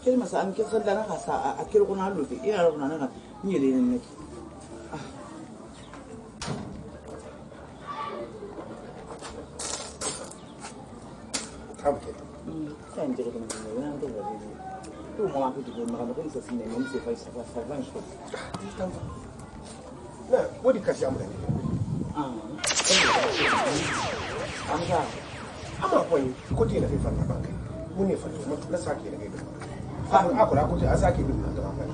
Kelma sa amke sallan haka sa a kirkuna lufi ina rubuna nan ni le ne kamke sai inje kuma ne nan da wani to mu ma ku ji ma kan sai sun ne mun sai fa sa ban shi na wodi kashi amda ne amsa amma koyi ko te na fi fanna banka mun ne fanna mun na sake da gaibe akura ko te a sake bin da banka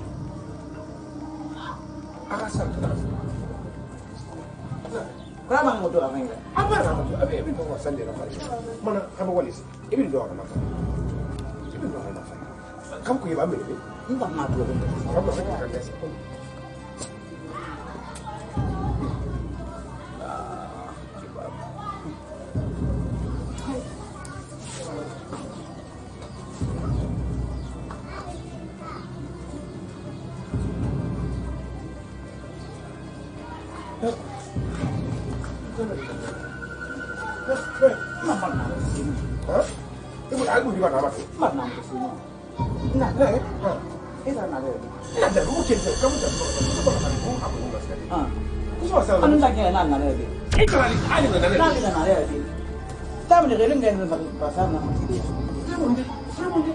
aka sake Ramang mo do amay. Ama ramang do abi ibin ko sande na fari. Mana haba walis ibin do na fari. Ibin do na fari. Kam ko yiba mele. Hindi ma do ko. Kam ko sa kan desi. Ibu aku di mana mas? Mana di sini? Nah, itu mana ada? Ada kamu cerita, kamu jangan aku enggak sekali. Itu asal. Anu tak kira nana ada. Itu lagi, ada nana ada. Nana nana ada. Tapi ni kalau nggak ada pasal nama. Sama dia.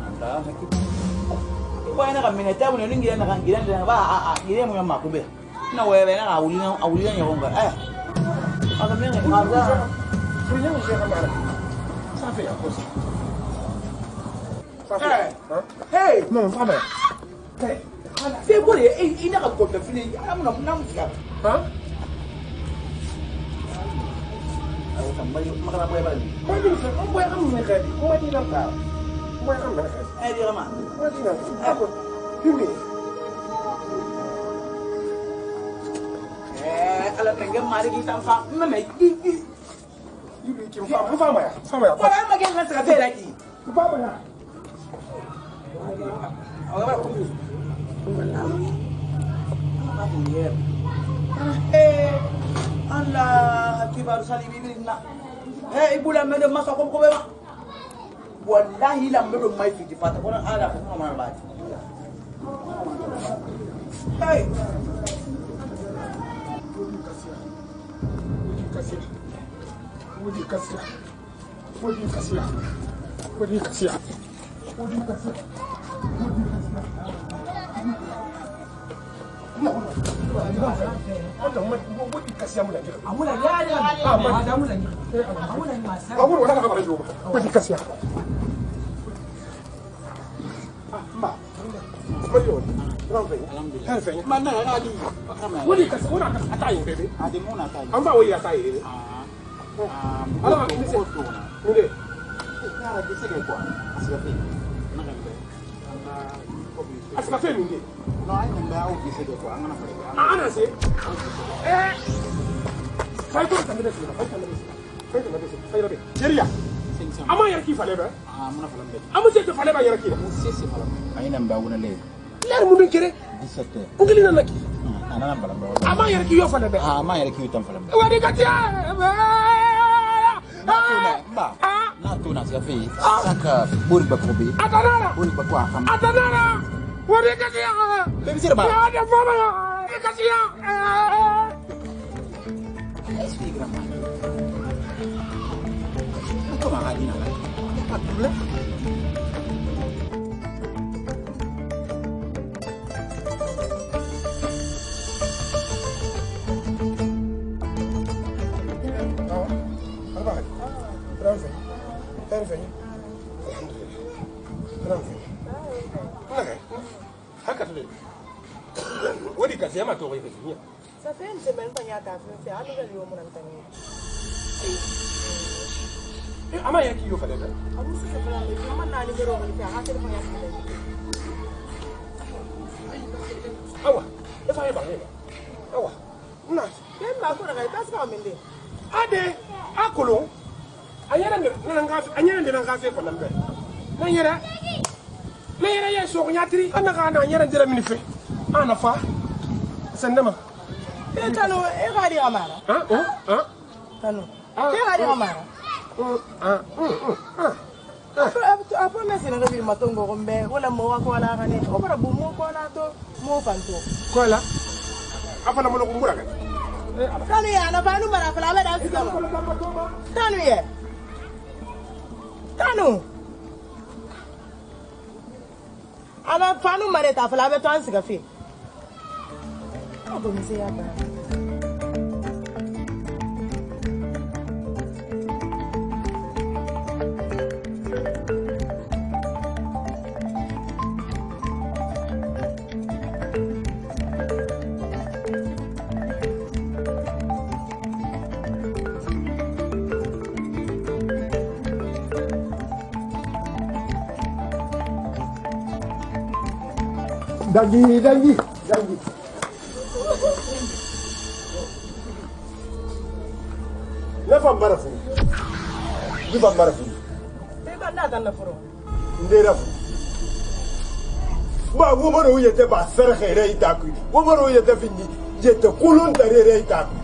Anda sakit. Ibu anak kami ni tahu ni nggak nak nggak nak apa? Ini mau yang maku be. Na wewe na awulian ya konga. Ako mimi ngaza. Punya usia kamera. Safi ya bos. Safi. Hey, mau apa? Hey. Saya boleh ini nak kau terfili. Kamu nak nam siap. Hah? Aku sampai makan apa lagi? Mungkin kamu buat kamu mereka. Kamu di mana? Buat kamu mereka. Di mana? Buat di mana? Aku. Ini. Kalau pengen mari kita faham, memang ini. Ibu faham ya? Faham ya? Kalau nak kita sekarang lagi. Faham ya? Apa aku? Allah kibar salim ibina. Ibu lam ada masa kau bema. Wallahi lam ada mai fiti fata kau ada kau mana lagi. Hey. Mana lagi? Ala ini sih. Ini. Cara bisa ke kuat. Asikafe mingi. No, ai nembao bisa ke kuat. Angana pare. Ana sih. Fai tu também desse. Fai também. Jeria. Ama yarki fale ba? Muna falan be. Ama je fale ba yarki. Sisi falan. Ai nembao na le. Ler mun kire? 17. Ungili na laki. Ana falan ba. Ama yarki yo fale ba? Ama yarki yo tan falan ba. Wadi katia. Ba. Na to tu na siya fi. Saka buri ba ko bi? Atanara. Buri ba ko akam. Atanara. Wari kasi ya. Baby sir ba? Ya ada mama ya. Kasi ya. Speak naman. Ito makakali na lang. Patula. Ça fait une semaine qu'on y a café, c'est à nouvelle au monde. Ama ya kiyo fale. Amu se fait la vie, on a numéro on fait à téléphone ya. Awa, e fa ba ni. Awa. Na. Ken ba ko daga ta ska mende. Ade, akolo. Anyere de nanga se ko lambe. Na yere ya so nyatri ana ka na nyere dira mini fe. Ana fa. Sendema. E tano e ga di amara. Tano. E ga di amara. Après mais c'est le matongo rombe wala mo wa ko la gane o bara bu mo ko na to mo fanto ko la apa na mo ko mbura ka tano ya na banu mara fala la da fika tano ye tano ana fanu mare ta fala be to an siga fi ko mi se ya ba Dangi. Na fam barafu. Di fam barafu. te ba na dan na furo Ndera fu. Ba wo maro yete ba sar khaire itaku. Wo maro yete findi yete kulun tarere itaku.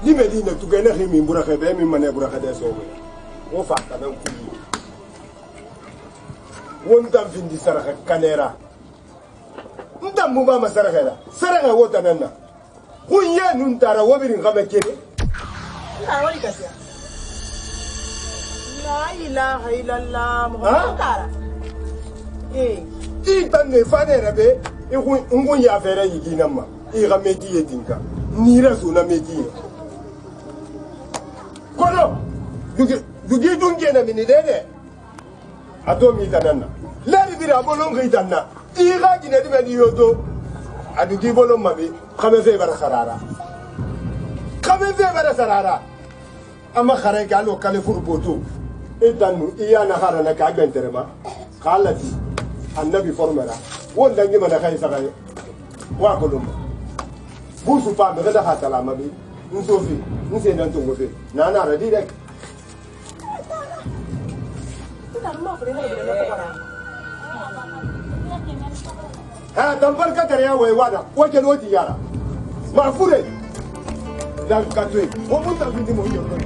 Di medina tu gana khimi mbura khabe mi mane bura khade so wo fa ta nan ku wonta findi sar kanera ndam mu ba ma sar khaira sar khaira wota nanna kunya nun tara wobirin kame kene na wali kasia la ilaha illallah muhammad tara I tanne fane rabe ngun ya fere yigi namma I ga meti yedinka ni rasu na meti kono dugi dunge na mini dede ato mi tananna la bira bolon ga tanna I ga gine di medi yodo adugi bolon mabe kame fe bara sarara ama khare galo kale furboto edanu iyana harana ka benterema khalati annabi formera wonda ngima na khay sagaye wa ko dum busu pa be da hatala mabi nsofi nse nan to ngofe na ra direct ha tampar ka tare wa wada wajen woti yara ma fure dan katwe mo mun ta bindi mo yoro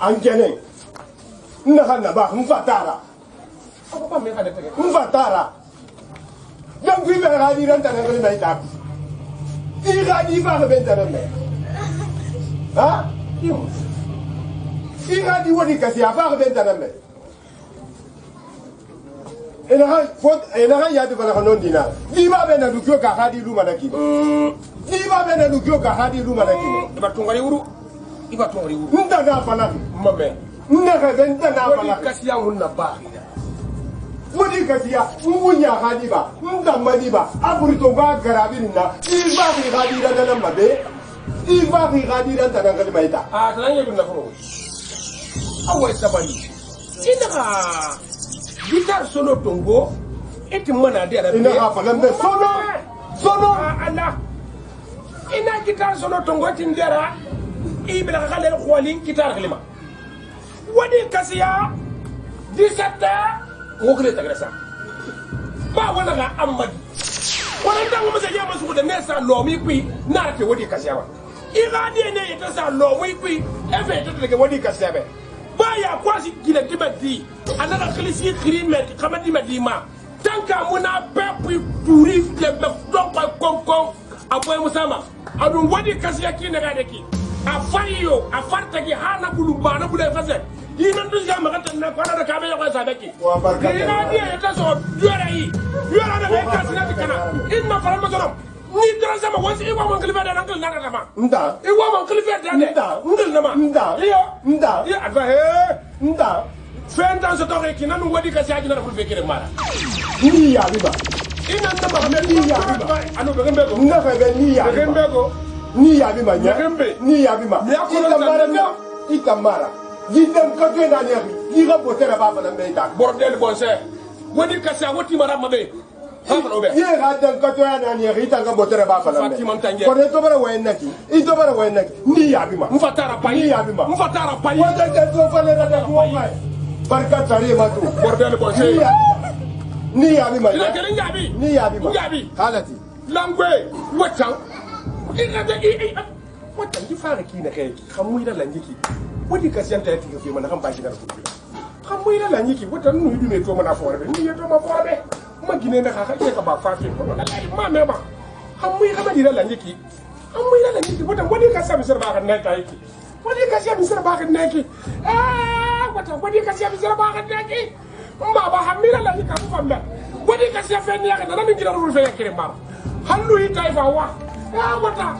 Angene nahana ba mfatara yang fi be ga di ran ta ngani mai ta I ga di fa ga ben ta me ha I ga di woni ka si afa ga ben ta me ena ya de bala non dina di ba be na dukyo ka hadi lu manaki di ba be na dukyo ka hadi lu manaki ba tungari wuru iba tungari wuru nda na bala mabe nda ka ben nda na bala kasiya mun na ba mudi kasiya ngunya hadi ba nda madi ba aburi to ba garabin na di ba ki hadi da na mabe di ba ki hadi da ta ngal maita tan yebi na furo awai sabari ina ka gitar solo tongo eti mana de arabe ina ha falambe sono Allah ina gitar solo tongo eti ndera ibra khale khwali gitar khilima wadi kasiya 17 ngokle tagresa ba wana ga amadi wana ndango masaje masu da nesa lomi kwi na te wadi kasiya wa ira de ne ita sa lomi kwi efe ita de wadi kasiya be baya kwasi gila dimadi anaka khilisi khirimet khamadi madima tanka muna pepi puri de dokpa konkon aboy musama adun wadi kasiya kine ga deki afariyo afarta gi hana bulumba na bulay fase yinan du jama kata na kwana da kabe ya kwasa beki wa barka ina dia eta so yora yi yora da kasiya dikana inna farama zonom ni dara sama wasi iwa man klifa da nangul nana dama nda iwa man klifa da ngul nama iyo ya adwa he nda fentan so toke kina nu wadi kasi ajina ful fekere mara ni ya biba ina ndama me ni ya biba anu begembe ko nda ka be ni ya begembe ko ni ya biba nya begembe ni ya biba itamara yidem ko to na nya yi ga botere ba bala meita bordel bonse wadi kasi wati mara mabe ha ko be ye ga dan ko to na nya ita ga botere ba bala Fati man tanje. ko ne to bara wayen naki i to bara wayen naki ni ya biba mfatara payi ni ya biba mfatara payi wanda da to fa le da ko mai barka tare ma to bordel bonse ni ya biba ina kelen jabi ni ya biba jabi halati langwe watan ina da watan ki fara ki na kai kamu ida lanjiki wadi kasiyan ta yati ke mana kan bashi da ku kamu ida lanjiki watan nu yidu ne to mana fore be ni to ma fore ma gine na ka ke ka ba fafi ko wallahi ma me ba kamu ida ma ida lanjiki kamu ida lanjiki watan wadi kasiya misir ba kan na ta yake wadi kasiya misir ba kan na yake watan wadi kasiya misir ba kan na yake mba ba hamira lanjiki ka fambe wadi kasiya fe ni ya na min gina ru fe yakire mara hallu yi taifa wa wata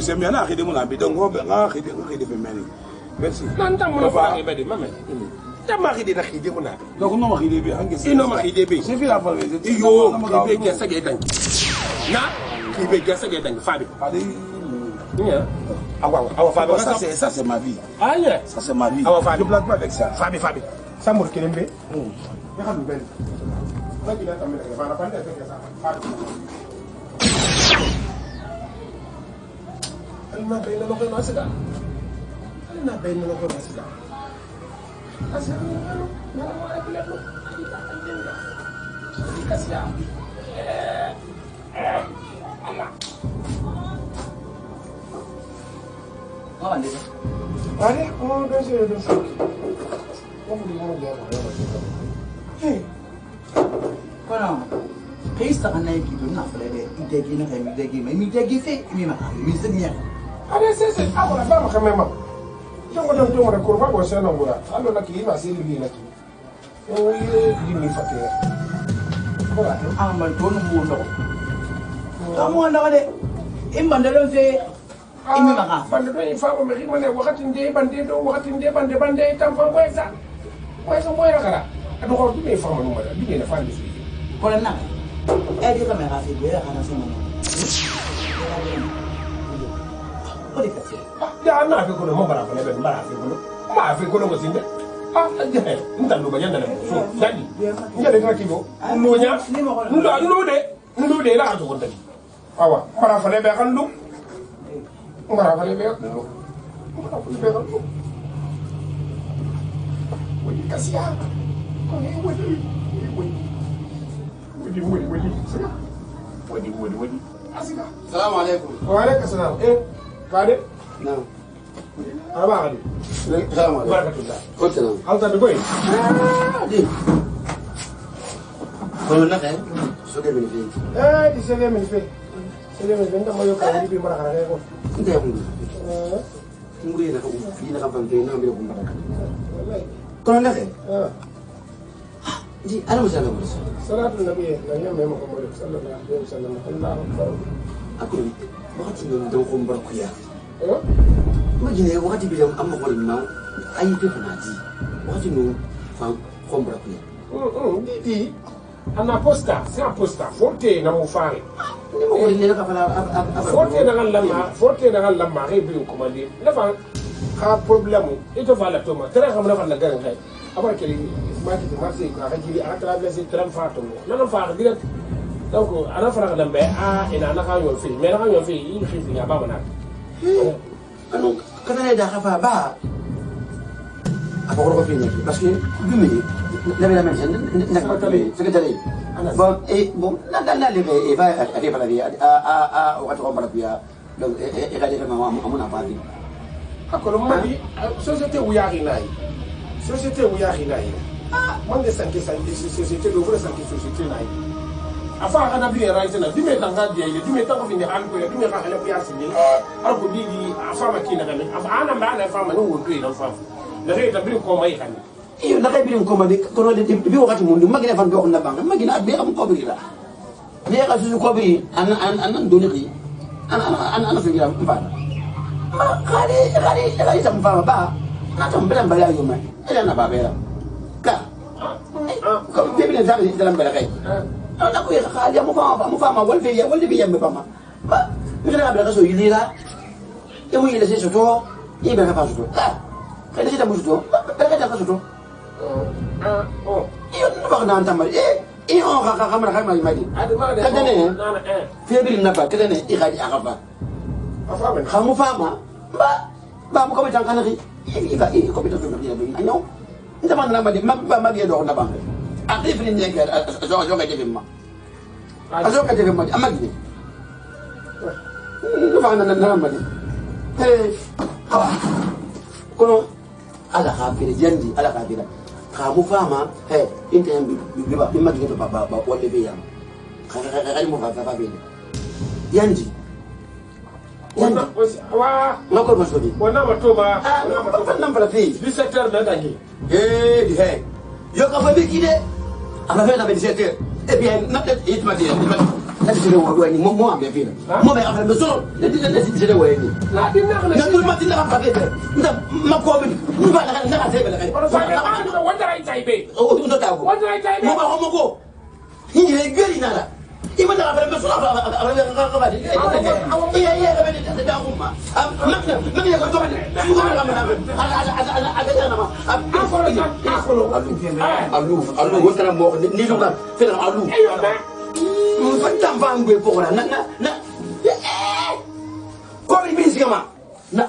c'est mieux na khide mon abi donc on va khide fe meni merci nanta mo fa ke bedi mame ta ma khide na khide mo na donc non ma khide bi ange ino ma khide bi c'est la fois iyo khide ke sa ge dan na khide ke sa ge dan fa bi nya awa fa bi ça c'est ma vie ah yeah ça c'est ma vie awa fa je blague pas avec ça fa bi sa mo kelembe ya kan ben na gina ta mele fa na pande fe sa alma bayna no ko masida alma bayna no ko masida asal na mo ay plano kasiya Allah Kawan dia. Are oh dosa kamu di mana dia hey Kono. Kaisa kan naik gitu na fere idegi na kami idegi mi idegi fe mi ma mi senya. are sese agora ba maka mema jongo da kurva bo seno ngura allo na ki ma sili bi na ki o ile di mi fatia agora Amal tonu mu ndo. Kamu anda kade. Imbandalon fe imi maka. bande do fa ko me rimane wakati nde bande tam fa wesa moy rakara ado ko dum fa manu mala bi ne fa ndi Kono na. Dia kami kasih dia kana sama. Kodi kasi. ya na fi ko mo bara ko ne be mara fi ko ma fi ko ngo sinde je nda lu ba yanda ne so dadi ngale na ki go no nya ndu de la to ko dadi awa para fa ne be kan du mara fa ne be wadi kasiya ko ne wadi asika assalamu alaikum wa alaikum salam kade na aba kade assalamu alaikum barakatullah ko tana alta be koy Kono na kay. So ke min fi. Di sege min fe. Sege min benda mo yo ka di bi mara kana ko. Nde mu. Nguri na ko fi na kan fe na mi ko mara. Kono na kay. Di ana musala mo. Salatu nabi na nyame mo ko mo sallallahu alaihi wasallam. Allahu akbar. Aku wakati ndo ko mbar ku ya. Imagine wakati bi am ko na ay pe fanaji. Wakati no fa ko mbar ku ya. Didi, ana posta, c'est un posta. Forte na mo fare. Forte na ngal lamma rebi ko mali. La fa ka problème ito fa la toma. Tara xam na fa la garan hay. Abara kele ma ki marché ko ka jiri ala tra blessé tram fa to. Nana fa direct. Donc ana fa la lambe ina na ka yo fi. Mais na ka yo fi yi fi ya ba mana. Anu kana da khafa ba. Apa ko fi ni parce que gumi la mention secrétaire bon et bon là les et va aller par la vie wakati ko mara pia donc et ga dire mama amuna fati akolo mali société uyari nai man de sanke société do vrai sanke société nai afa kana bi right na dime tanga dia ile dime tanga fini an ko dime ka hala pia sini ar ko di afa makina kana afa ana ma ana fa ma no wotu ina fa da re tabiri ko mai kan iyo na kay bilim ko ma ko de bi wakati mo magina fan do na bang magina be am ko bi la ni ka su ko bi an do ni ana fi gira mpa kali tam fa ba na tam belam bala yo ma ila na ba bela ka ko de bi na zabi dalam bala kay na ko ya kali mo fa ma wal bi yambe pa ma ba mi na bala so yilira e mo yile se so to e be ka pa so to kay de ta mo so to ka ta so to iyo nabak na antamar iyo kamera kamera imadi kadane febri napa kadane ikadi akaba kamu fama ba mo ko bitan kanaki iba ko bitan ko bitan do anyo nda man lamadi mabba magi do na bang akif ni ngeer zo ga defim ma azo ka defim ma amagi ni fa na lamadi kono ala khafir jandi ala khafira kamu fama inte bi ba imagi to baba wala be yam kali mo fa be yandi wa ngako masodi wana matoma nam para fi 17h na dangi di he yo ka fa be kide ama fe na be 17h e bien na it mati na sire wo ni mo ambe fi mo be afra be so na sire wo ni na dinna na tul mati na fa be nda ma ko be ni ba na se be la kai wanda rai taibe o ndo ta ko wanda rai taibe mo ko ni le gari nada ima da afra be so afra ka ba iya ka be da umma man ya ko to be ko na ma alu wotara mo ni lu ka fe na alu fantam bangwe pokora na ko bi sigama na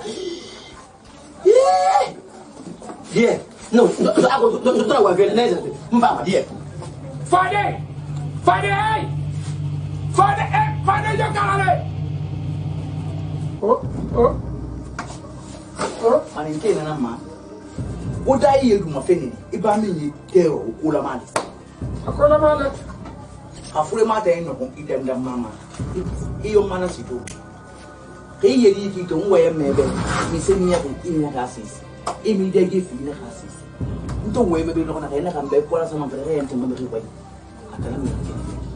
yeah no ako to wa vele na zate mbama yeah fade yo kalale Ani nke na ma. O da yi edu ma feni. Iba mi ni tero kula mali. akola mala Afure mata yin no idem da mama. Iyo mana sito. Ke yeri ki to nwa ya mebe. Mi se mi ya ko ina kasis. Imi de ge fi na kasis. Nto we mebe no na ka na ka mbe ko la sama fere ya nto mbe ko. Akala mi.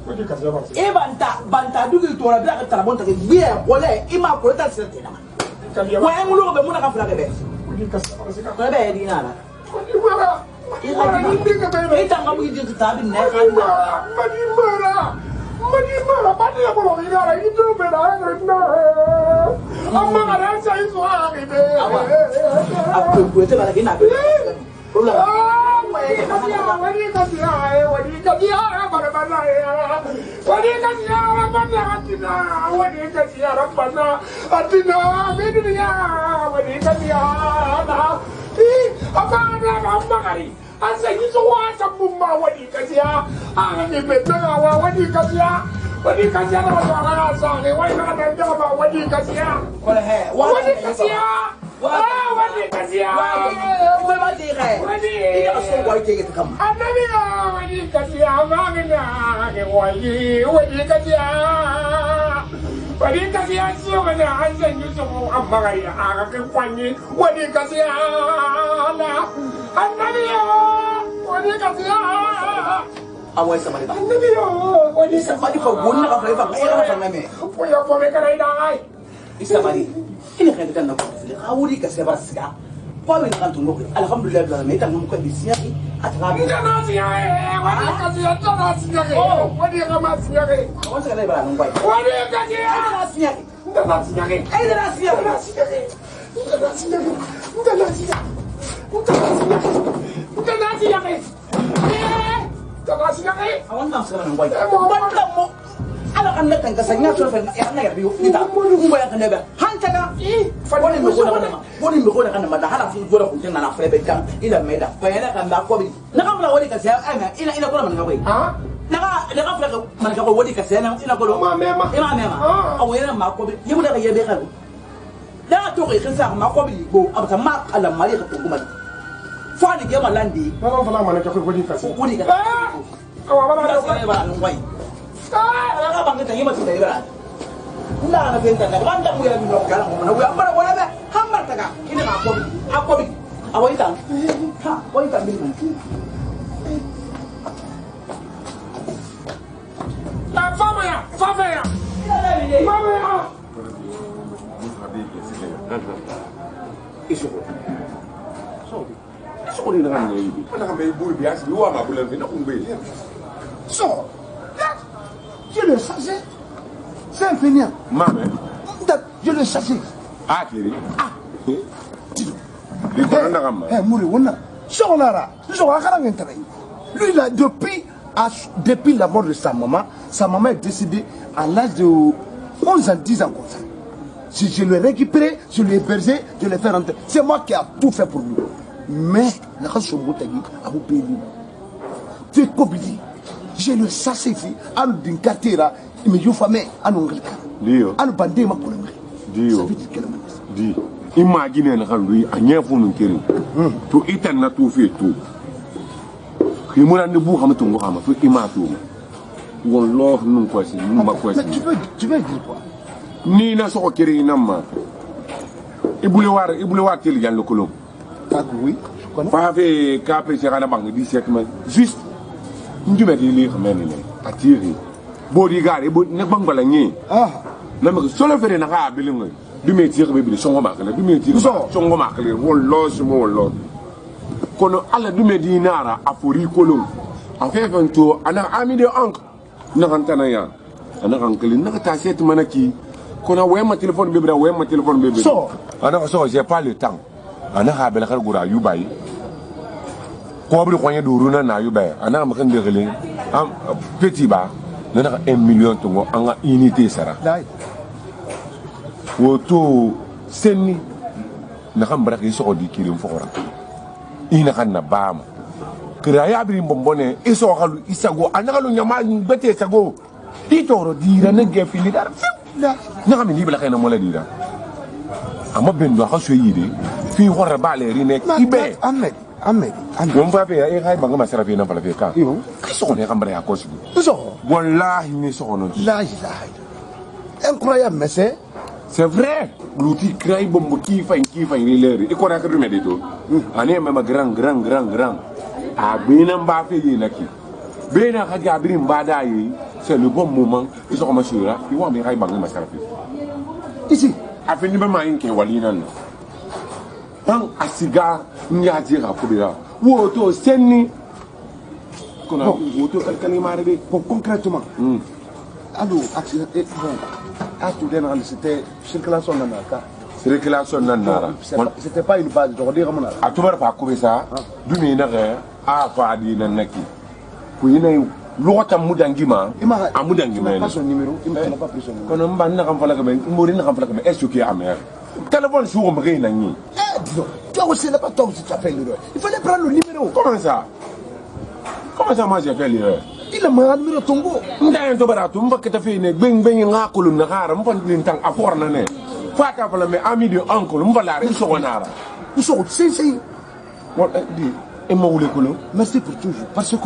wadi ka zaba E banta dugi to la bla ka tara bonta ke biya ole ima ko ta sirte na. kaliya Wa en lo be muna ka fura ke be. wadi ka zaba sika Ko be di na la. wadi mara Ita ngamu di tabi na ka na. Mani mara bani ya bolo ina itu beda na amma ara sai so ari be Aku te bala ke na be. Problem. wadi ka siya bara bana ya wadi ka siya bana atina wadi ka siya bana atina be dunia wadi ka siya na apa amma kali asa hizo wasa mumma wadi ka siya ni betanga wadi ka siya na wala sare wai na da ba wadi ka siya Wala he. wadi ka siya wadi Awai sama dia. Ini sampai kau guna kau boleh pakai apa sama me? Punya apa mereka dah? Isabari. Ini kan kita nak buat. Kau di kasih berasga. Kau ini kan tunggu. Alhamdulillah bila mereka nak buat bisnya ni. Atau jangan siapa? Wadi kasih jangan siapa? Oh, wadi kamu siapa? Kau sekarang ni berani buat. Wadi kasih jangan siapa? Jangan siapa? Jangan siapa? Jangan siapa? Jangan siapa? Jangan siapa? Jangan siapa? Awan bang sekarang buat. Bantang mo. Ala kan datang ke sana soal yang nak biu kita. Mungkin yang kena ber. Hantaga. Boleh berkonak kan mata halah tu gora kunci nana frebekan. Ila meda. Payah kan dah kau bi. Nak apa wadi kasih? Ila kau mana kau? Nak apa mana kau wadi kasih? Ila kau. Mama. Awalnya mak kau bi. Ibu dah kaya bekan. Dah tu kaya kesah mak kau bi. Bo apa mak alam mari ketemu mari. Fani dia malandi. Mana fala mana cakap wadi kasih? Wadi kasih. Awak mana dah kaya barang buat. Ala bang kita hima tidak ibarat. Nda na fenta na banda mu ya mi no kala mo na wa bara wala ba hambar taka ini aku bi awai tang ha awai tang bi man la fama ya mama ya isu ko ni dengan ni mana kan be buru biasa luar ma bulan ni nak umbe So, je le chassé. C'est un fainéant. Maman. Je le chassé. Ah, Thierry. Ah. Les gens n'ont pas. Eh, Mouri, on a. Sonara. Lui, là, depuis la mort de sa maman est décédée à l'âge de 11 ans, 10 ans comme ça. Si je l'ai récupéré, je l'ai hébergé, je l'ai fait rentrer. C'est moi qui ai tout fait pour lui. Mais, la race au Moutagui, à vous payer. Tu es cobili. Je le chassé ici, à d'un quartier là, il me dit famille, à nous Dio. À nous bander ma colère. Dio. Di. Imagine na kan lui anya funu kiri. To itan na tu fi tu. Kimura ne bu xam tu ngo xam fi ima tu. Wallah nun ko si nun ma ko si. Mais tu veux dire quoi? Ni na so ko kiri namma. Ibule war tel yan lokolo. Ah oui, je connais. Fa fe ka pe se kana bang 17 man. Juste njume di li xamene ne. Atiri. Bodyguard e bo ne bang bala nyi. Ah. Na me solo fere na ka bilingo. Du me tire be bi songo makale. Du me tire songo makale. Wallah sumo wallah. Kono ala du me dinara afori kolon. Afa fanto ana ami de onk. Na kantana ya. Ana kankeli na ta set manaki. Kono we ma téléphone be bra we ma téléphone be be. So, ana so j'ai pas le temps. Ana ha bela kar gura yubai. Ko bi ko nyedo runa na yubai. Ana ma kan de gele. Am petit ba. Na 1 million tongo anga unité sara. dai. Woto senni na kan baraka so di kirim fokora. Ina kan na bam. Kira ya bi bombone iso halu isago anakalu nyama bete sago. Itoro dira na gefili dar. Na kan ni bela kana mola dira. Ama bendo ka so yide fi hora bale rine ibe. Ahmed. Mon papa e hay banga masara fi na pala fi ka. Yo. Kiso ne kan bare akosu. So, Wallahi ni so no. la ilaha. Incroyable, mais C'est vrai. L'outil crée bombe qui fait l'air. Et qu'on a que remettre tout. On est même grand. Ah, bien en bas fait y naki. Bien à Gabrin Badaï, c'est le bon moment. Ils sont comme ça. Ils vont bien raïbanger ma sarafie. Ici. A fait une bonne main qui est walinan. Un asiga n'y dire à Koubira. Ou auto senni. Qu'on a auto quelqu'un qui m'a arrivé. Bon, concrètement. Alors, accident. Bon. Ah, tu viens de c'était circulation dans la cas. Circulation dans la C'était pas une base, je veux dire, a tu vas pas couper ça. Du mineur, a fadi dans naki. Pour y aller, l'autre moudangima, a moudangima. Pas son numéro, il n'a pas pris son numéro. Quand on va n'a pas la gamme, mourir n'a pas la gamme, est-ce qu'il y a amer? Téléphone sur un brin nani. Tu as aussi pas toi aussi tu as fait l'erreur. Il fallait prendre le numéro. Comment ça? Comment ça, moi j'ai fait l'erreur? Il a mal numéro tombeau. Ndayen to barato mba kita fi ne beng nga kulun na hara mfa lintang afor na ne fata fala me ami de uncle mfa la ri so nara Où sont c'est Et moi, vous les connaissez? Merci pour toujours. Parce que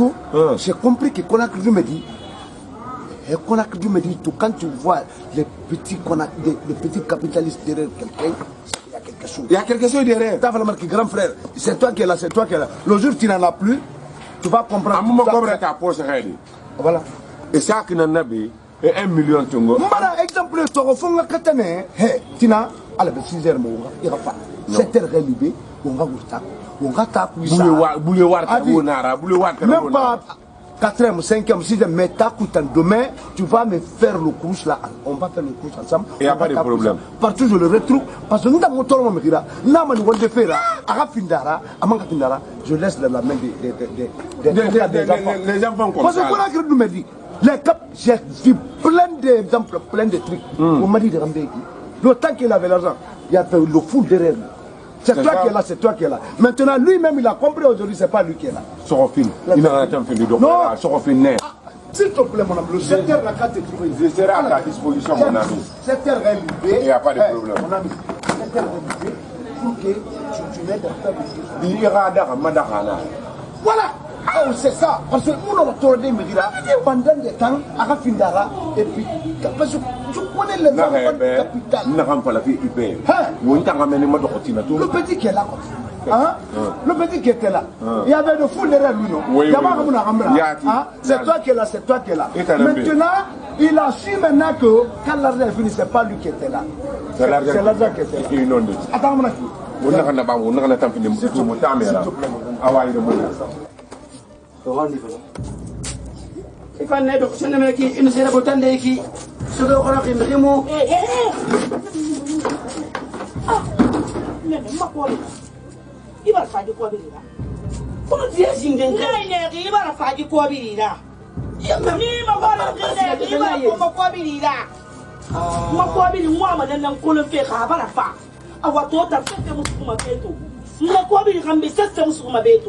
j'ai compris que Conakry me dit, et Conakry me dit, quand tu vois les petits capitalistes derrière quelqu'un, il y a quelque chose. Il y a quelque chose derrière. Tu as remarqué, grand frère, c'est toi qui es là, c'est toi qui es là. Le jour où tu n'en as plus, tu vas comprendre. À mon moment, ta poche, voilà. Et ça, qui n'en a pas, et 1 million de tongo. Voilà, exemple, tu as fait un katane. Tina, à la 6 heures, il va pas. 7 heures libéré, on va vous taper. Même pas 4e, 5e, 6e, mais demain, tu vas me faire le couche là. On va faire le couche ensemble. Il n'y a pas de problème. Partout, je le retrouve. Parce que nous avons tout le monde. Je laisse dans la main des enfants comme ça. Parce que nous me dit, les cap, j'ai vu plein d'exemples, plein de trucs. On m'a dit de ramener. Le temps qu'il avait l'argent, il y a le fou derrière lui. C'est toi qui es là, c'est toi qui es là. Maintenant, lui-même, il a compris aujourd'hui, c'est pas lui qui est là. Sorofine, il n'a rien fait de non. Sorofine, s'il te plaît, mon ami, le 7 heures, la carte est trouvée. Je serai à ta disposition, mon ami. 7 heures libéré. Il n'y a pas de problème. Mon ami, 7 heures libéré, pour que tu m'aides à faire des choses. Il ira à Madagana. Voilà. Ah, c'est ça. Parce que nous, on a tourné, me dira, pendant des temps, à Rafindara, et puis, parce que tu connais les enfants du capital. Le petit qui est là, hein? Le petit qui était là. Il y avait de foules derrière lui, non? Oui, c'est toi qui es là, c'est toi qui es là. Maintenant, il a su maintenant que quand l'argent est fini, c'est pas lui qui était là. C'est l'argent qui était là. Attends, mon ami. Il faut que tu aies une série de temps d'équipe. Ce que vous avez fait, moi. Il va faire du quoi, Billy? Comment tu es signe? Il va faire du quoi, Billy? Il va faire du quoi, Billy? Moi, madame, on le fait à la fin. Avoir tout à fait de mon péto. Nous avons vu que c'est ça sur ma bête.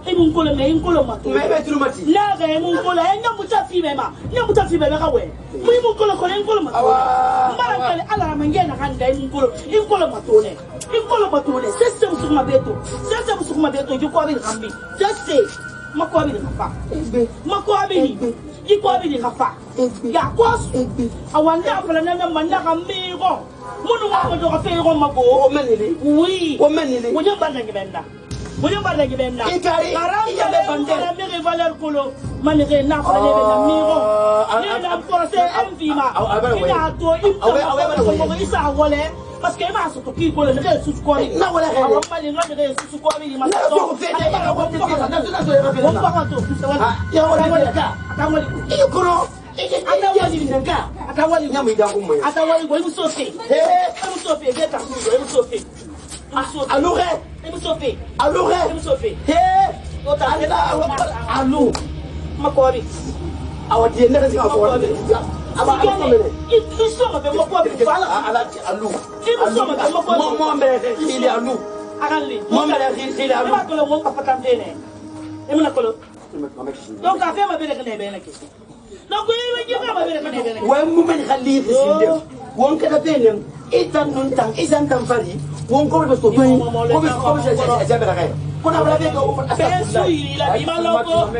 Et mon collègue, mais un collègue, mais tu m'as dit. Là, mon collègue, il n'y a pas de fille, même. Il n'y a pas de fille, même. Oui, mon collègue, un collègue. À la manière de mon collègue, un collègue m'a tourné. Un collègue m'a tourné. C'est ça sur ma bête. C'est ça sur ma bête. Je crois qu'il rambi. Je sais. Ma quoi, il n'a pas. Ma quoi, il croit qu'il n'a pas. Il y a quoi? À Wanda, pour la même manière, un miro. Oui. Parce que ma soto ki ko le ne su ko ni na wala he ma le ngade re su ko mi ma so ko fe de ya ko te ko na ko to su wala ya wala ka atamali iyo kono atawali nanga atawali nyamu da ko mo atawali ko so fe mu so fe ge ta ku mu so fe alure mu so fe alure mu so fe o ta alu ma ko bi awadi ne ka ko aba il soma be mo ko bi fala ala alu il soma be mo ko mo mbere khili alu akalli mo mbere khili alu ma ko mo papa tene e mena ko donc a fait ma bele kene be nake donc il va dire ma bele kene be wa mu men khali khili won ka bele itan nun tang izan tam fari won ko be to ko be je be rakay ko na bla be ko be sui la di maloko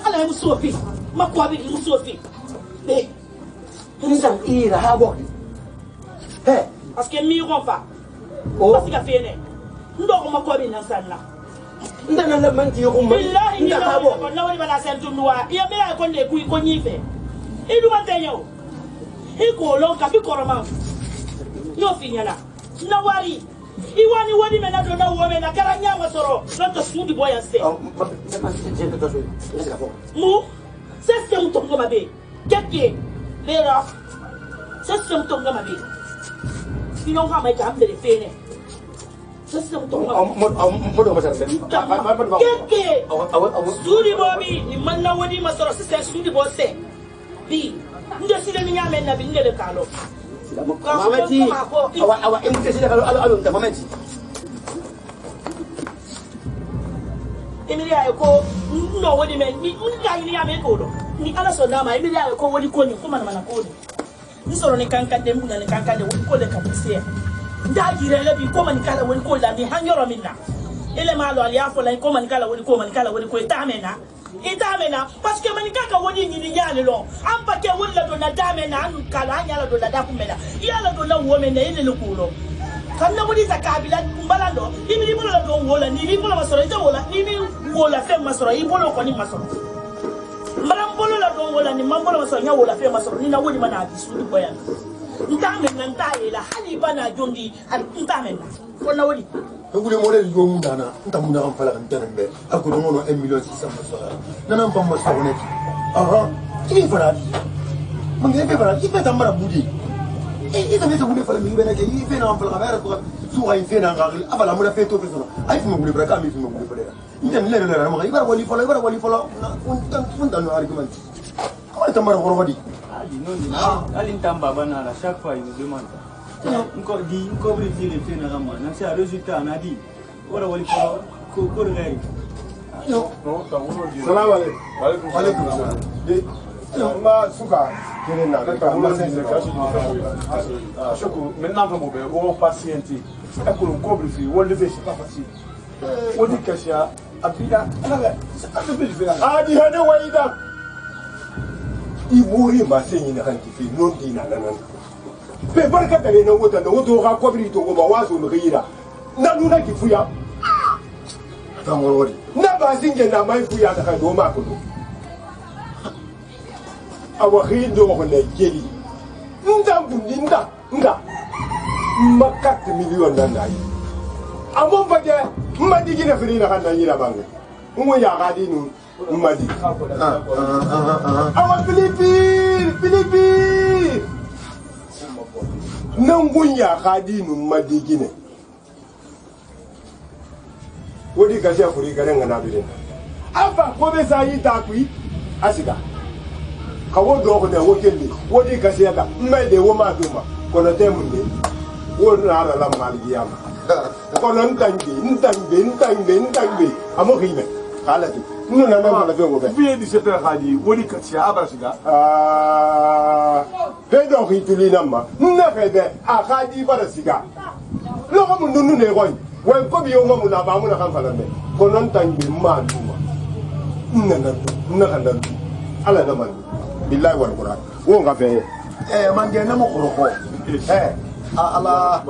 ala musofi makwabi musofi tunisa ira habo parce que mi ronfa parce que fene ndoko makwabi na sanna ndana la manti yo umma billahi ni habo na wani bana sentu nuwa ya me ko ne ku ko nyife idu mantenyo iko lo ka bi koroma yo finyana na wari iwani wani mena do na wo mena karanya masoro not sudi boya se mu c'est un tongo mabe keke lera c'est un tongo mabe ino ha mai jambe le fene c'est un tongo keke sudi bobi ni manna wani masoro c'est sudi bose bi ndo sile ni nyame na bi ngele kalo mamati awa imtesi da alo da mamati Emilia ko no wodi men ni nga ni ya me ko do ni ala so na ma Emilia ko wodi ko ni ko man ko ni ni soro ni kankan de mun ni kankan de ko le ka pese Dagire le bi ko man kala woni ko la mi hanyoro minna. Ele malo ali afo la ko man kala woni ko itamena. Itamena parce que man kaka woni ni nyale lo. Ampa ke woni la do na damena anu kala nyala do la dakumena. Yala do na wo mena ile lukulo. Kanna woni zakabila mbalando. Ibi bolo la do wola ni bi bolo masoro ita wola ni bi wola fe masoro i bolo ko ni masoro. Maram bolo la do wola ni mambolo masoro nya wola fe masoro ni na woni mana bisu boyan. Ntamena ntaela hali bana jondi ntamena kona wodi ngule model yo mundana ntamuna am fala kan terembe ako do ngono 1 million 600 masala nana pam masala ne aha ini faradi mangi be faradi ibe tamara budi ita meta budi fala mi bena ke ibe na am fala kamera ko suwa ife na ngali abala mu da feto fe sona ay fi mo budi braka mi fi mo budi fala inta le le ma ibara wali fala un tanu argument ko tamara ko wadi Aline Tamba à chaque fois il nous demande encore dit encore il dit les faits na rama na c'est un résultat on a dit voilà wali ko réel non salam alaikum alaikum salam ma suka maintenant on patienter on couvre-feu on lever c'est pas facile on dit que c'est abida c'est pas difficile adi hade waida iburi masenyi na kan kifi non dina nan pe barka da na wota da wato ga kobri to ba wazo mu gira na nuna ki fuya ta morori na ba singe na mai fuya da kan do ma ko awa hindo ko ne geli nda makat miliyon nan nayi amon ba de madi gina firi na kan nan yira bangi ngo ya ga dinu madi awa Philippines nangun ya khadinu madigine wodi ka ja furi garan na bidin afa ko be sai ta kui asika ka wodo ko da wokelli wodi ka ja ka mai wo ma duma ko na temun de wo na ra la malgiyama ko nan tangi amo khime kala tu nous n'avons pas fait au bien. Bien 17h khadi wodi ka tia abasiga donc il tuli nama na fede akadi barasiga lo ko mun nunu ne koy way ko bi yo ngamu na ba mu na kan fala me ko non tangi ma duma na kan ala da man billahi wal qur'an wo nga fe man ge na mo ko ala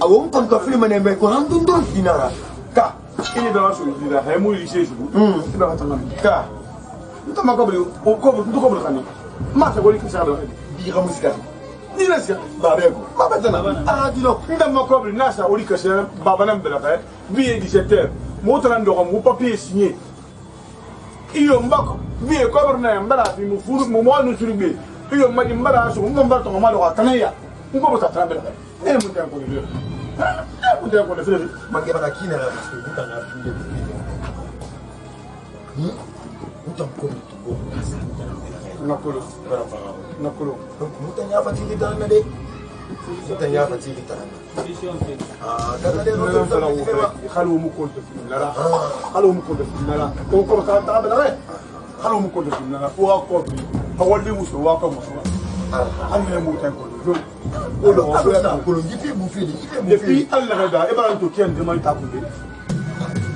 awon kon ko film ne me ko nan dun do finara ka ini da wasu dira hay mu yi shesu ina ka tangam ka ntama ko bi o ko bi kan ma sa goli kisa do bi ga musika ni na sia ba be ko ma ba tana dino nda ma ko bi na sa ori ka sa baba nan bela ka bi 17h mo tan ndo ko mo papier signé iyo mbako bi ko bor na mbara fi mu furu mo mo no surbe iyo ma di mbara so mo mbara to ma do ka tanaya ko bo ta tan bela ka mo tan ko ni mo tan ko ni fere ma ge ba kina na so ni tan na fi utam ko to nakolo mutanya fatili tana de mutanya fatili tana dara de no tana wo khalu mu ko to lara khalu mu ko to lara ko ta ta bela khalu mu ko to lara wa ko bi hawali muso wa ko muso amne mu tan ko do o lo ta ko ngipi bu fili depuis Allah da e ba to kien de man ta ko de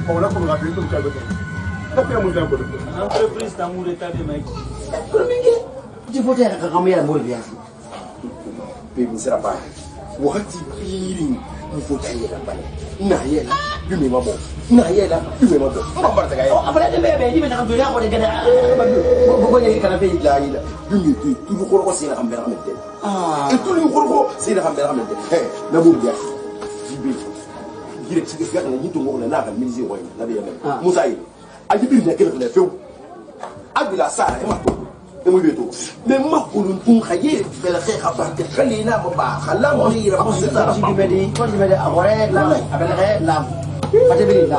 ko la ko ga bi to ka be ko mu tan ko entreprise tamu reta de mai je vote ya kama ya mbole bia pe misira ba wakati pili mfuta yela bale na yela yume mabo ma barata ga oh abara de bebe di mena ko ya ko de gada ko ye kana be la ila yume tu ko ko sina am bera amete e tu ni ko sina am bera amete na bu bia jibi gire ci ga na yitu mo na ka milizi woy na be yamel musa yi ajibi ne kele le few abila sara e ma to e mo beto me ma kulun tun khaye bela khay khabar te khalina mo ba khala mo ni ra mo sita ci di mede agore la abela khay la fate be la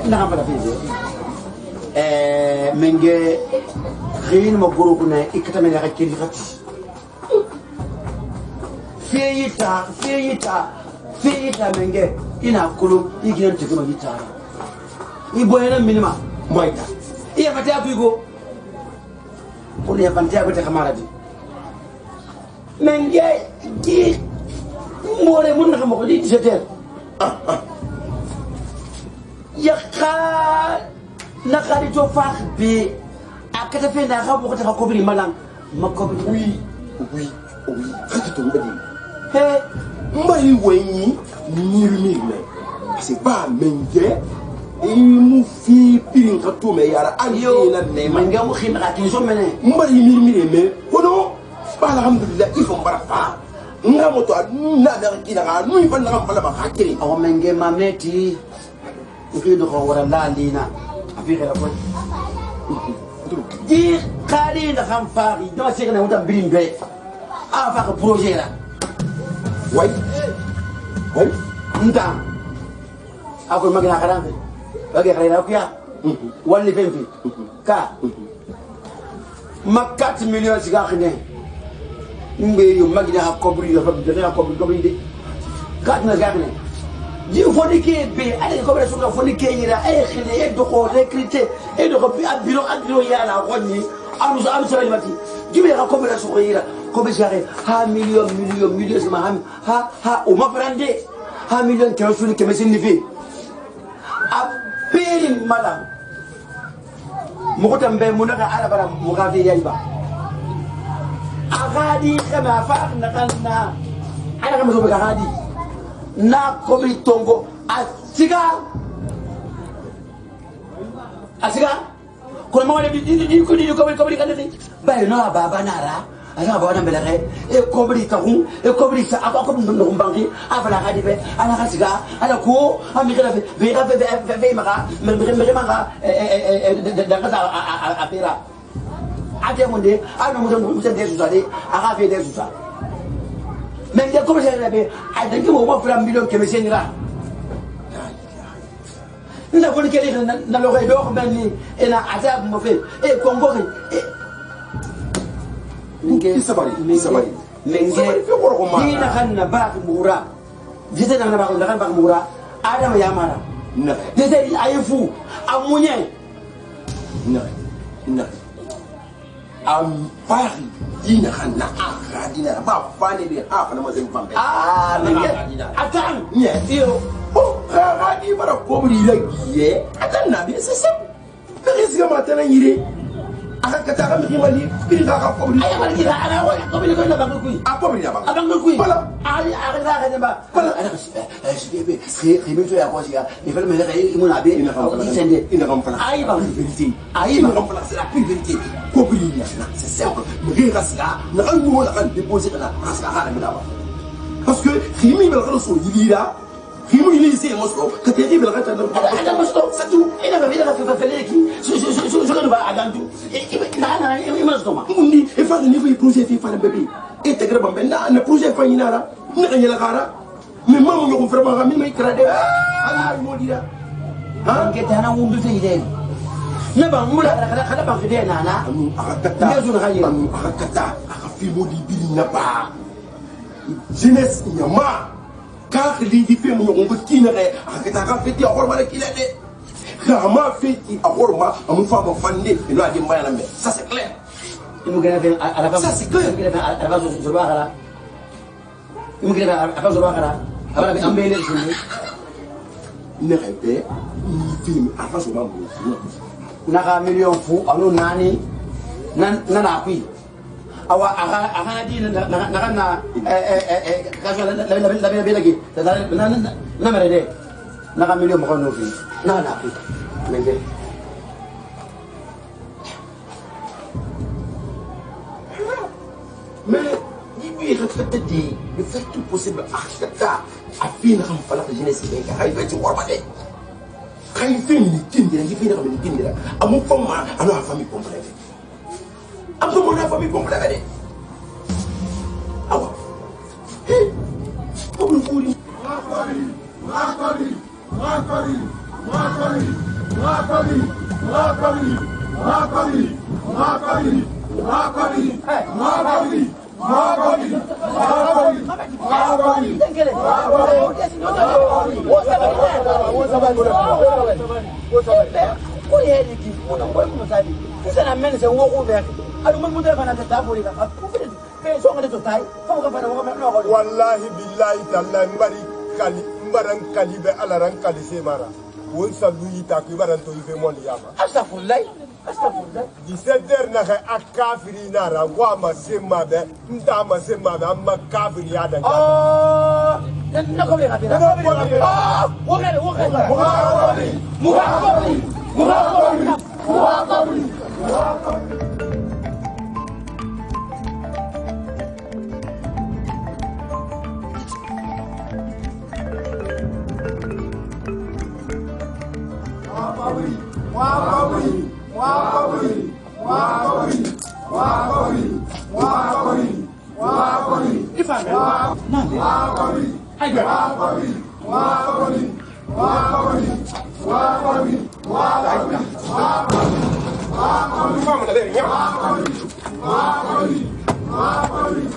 na ka bala fize menge khin mo guru kuna ikata me ga kiri khati feyita menge ina kulu iginan tekuma gitara iboyena minima moita iya fate afigo Uli ya pantia kote kamaradi. Menge Moi, les gens qui m'ont dit 17h. Yaka, nakari to fakbe. Akata fe na rabu kata kobri malang. Makobri. Oui. Kati to mbadi. He, mbali wenyi mirmir me. C'est pas mengue. Imu fi pirin kato me yara aliyo na ne. Menga mu khina kati so mene. Mbali mirmir me. Kono, alhamdulillah ifon barafa. Nga moto na da kina ga nu ifan na kala ba hakiri. Awa menge mameti. Ukido ko wara lalina. Afika la ko. Di khali na kham fari. Do se na utam bilimbe. Afa ko projet la. Wai. Nta. Ako magina karambe. Bagi khala kuya. Wali pempi. Ka. Ma 4 millions siga khine. Mbe yo magina ha kobri yo fa de ha kobri de. Kat na gagne. Di foni ke be ale ko be suka foni ke yira ay khine e do ko recruter e do ko bi abiro ya la gonni amu sa mati. Di be ha ko be suka yira ko be jare ha million sama ha o ma frande ha million ke suni ke mesin ni fi. A peri madam. Mo ko tambe mo na ala bara mo ka fi yayi ba. Agadi kama fa na kanna ana kama so agadi na kobi tongo asiga ko mo wala di ko kobi kanati bay no baba nara ala baba na belare e kobi ta hu e kobi sa aba ko no mbangi afala gadi be ala kasiga ala ko ami kala be maka da kasa apira ate monde ano mo se desu sale aga fe desu sa men de ko se rebe a de ko mo fram million ke mesenira nda ko ni kele na lo do ko ben ni ena azab mo fe e kongo e Nge sabari menge dina kan na ba mura dite na ba mura adam ya mara na dite ayifu amunye na am pari dina kan na akadina ba fane be ha fa na mazin fambe menge atan yo o khadi bara ko bri la giye atan na be c'est peresi ma tana yire aka kata ka mi wali bi ka ko bri ay ma kira ana wa ko bi ko na ba ko a ko bri ba abang ko bala ali aka ka ba bala ana be khimi to ya ko siga ni fa me la kay mo na be ina kam fala ay ba vérité ay ba kam fala c'est la pure vérité ko bri ni c'est simple me ga siga na an mo la kan déposer na siga ha na ba parce que khimi bel khalaso yilira khimi yilisi moslo ka tegi bel khata ada moslo satu ina ba bila fa faleki so kan ba agantu na moslo ma ni e fa ni fa projet fi fa bébé e tegre bambe na projet fa yinara na kanyela kara mais mamu yo vraiment ga mi may krade ala mo dira ha ke tana wumbu fe ide na ba mula kada ba fide na na akata ngezu na hayi akata akafi mo di bili na ba jeunesse nyama ka li di fe mo ngo tina re akata ka fe di akor kila de kama fe di akor ma amu fa mo fande ino adi mbaya na me ça c'est clair imugena fe ala ça c'est clair imugena fe ala zo ba kala imugena ala zo ba kala abana be ambele sini ne rebe ni film avant so ba mo naka million fu anu nani na kui awa aga di na kaso la be lagi na mere de naka million mo no fi na kui menge mais ni bi refait di le fait tout possible akata afina xam fala ko jeunesse be ka hay fati warma de kay fin ni tindira ni fina xam ni tindira amu fama anu a famille complète am do mo na famille complète de awa ko bu furi fe so ngale to tai fo ka fana ko no ko wallahi billahi tallahi mbaran kali be alaran kali se mara won salu yita ko baran to yife mon yama astaghfirullah 17h na ka kafiri na ra wa ma semma be nta ma semma be amma kafiri ya da oh na ko be ka dira wo Vamos,